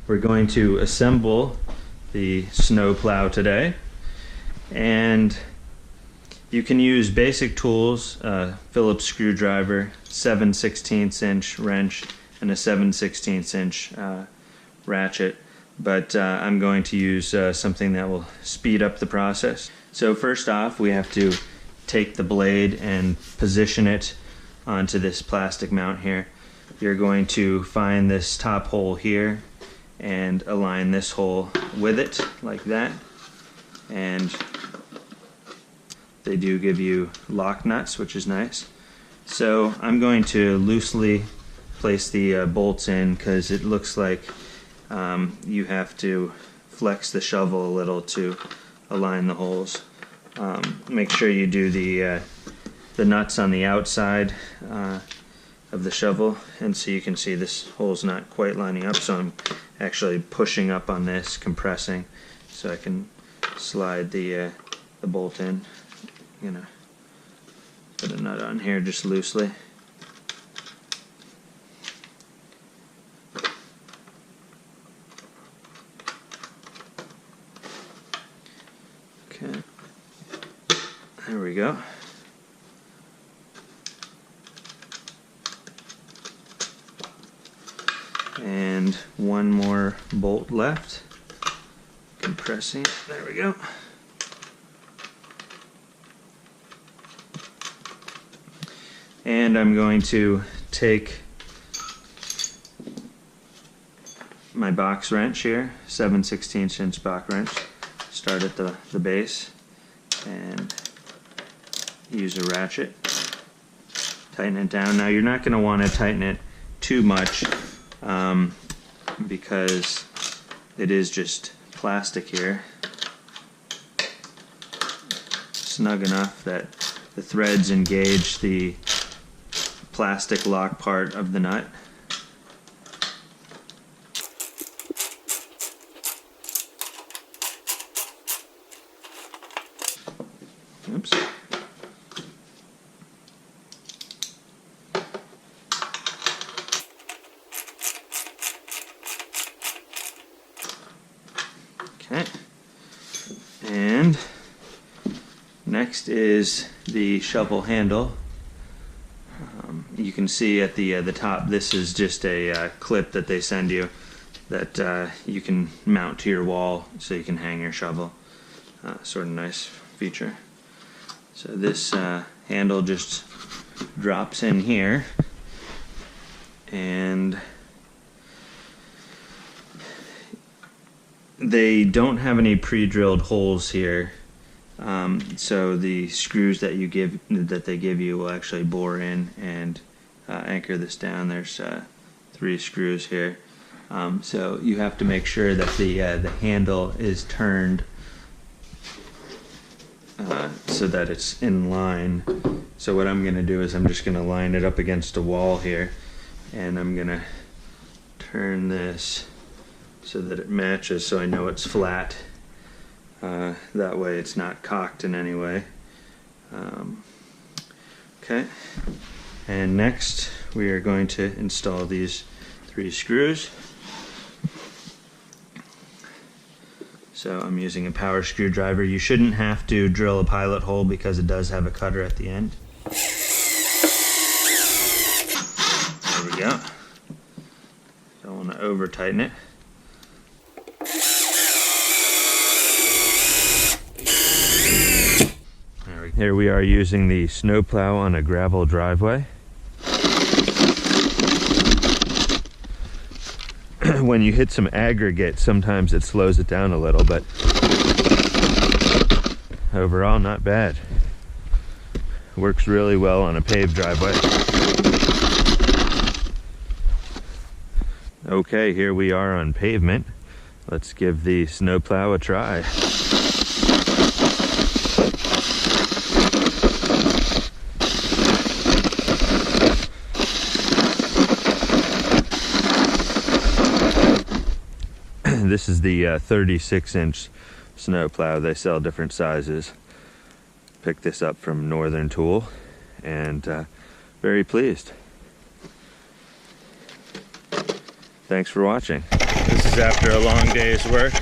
we're going to assemble the SnowPlow today, and you can use basic tools, Phillips screwdriver, 7/16 inch wrench, and a 7/16 inch ratchet, but I'm going to use something that will speed up the process. So first off, we have to take the blade and position it onto this plastic mount here. You're going to find this top hole here and align this hole with it like that, and they do give you lock nuts, which is nice. So I'm going to loosely place the bolts in because it looks like you have to flex the shovel a little to align the holes. Make sure you do the nuts on the outside of the shovel, and so you can see this hole's not quite lining up, so I'm actually pushing up on this, compressing, so I can slide the bolt in. I'm gonna put a nut on here just loosely. Okay, there we go. And one more bolt left. Compressing, there we go. And I'm going to take my box wrench here, 7/16 inch box wrench, start at the base, and use a ratchet. Tighten it down. Now you're not going to want to tighten it too much because it is just plastic here. Snug enough that the threads engage the plastic lock part of the nut. Oops. Okay. And next is the shovel handle. You can see at the top, this is just a clip that they send you that you can mount to your wall so you can hang your shovel. Sort of nice feature. So this handle just drops in here, and they don't have any pre-drilled holes here. So the screws that they give you will actually bore in and anchor this down. There's 3 screws here. So you have to make sure that the handle is turned so that it's in line. So what I'm going to do is I'm just going to line it up against a wall here, and I'm going to turn this so that it matches, so I know it's flat. That way it's not cocked in any way. Okay, and next we are going to install these 3 screws. So I'm using a power screwdriver. You shouldn't have to drill a pilot hole because it does have a cutter at the end. There we go. Don't want to over tighten it. Here we are using the SnowPlow on a gravel driveway. When you hit some aggregate, sometimes it slows it down a little, but overall not bad. Works really well on a paved driveway. Okay, here we are on pavement. Let's give the SnowPlow a try. This is the 36-inch SnowPlow. They sell different sizes. Picked this up from Northern Tool, and very pleased. Thanks for watching. This after a long day's work.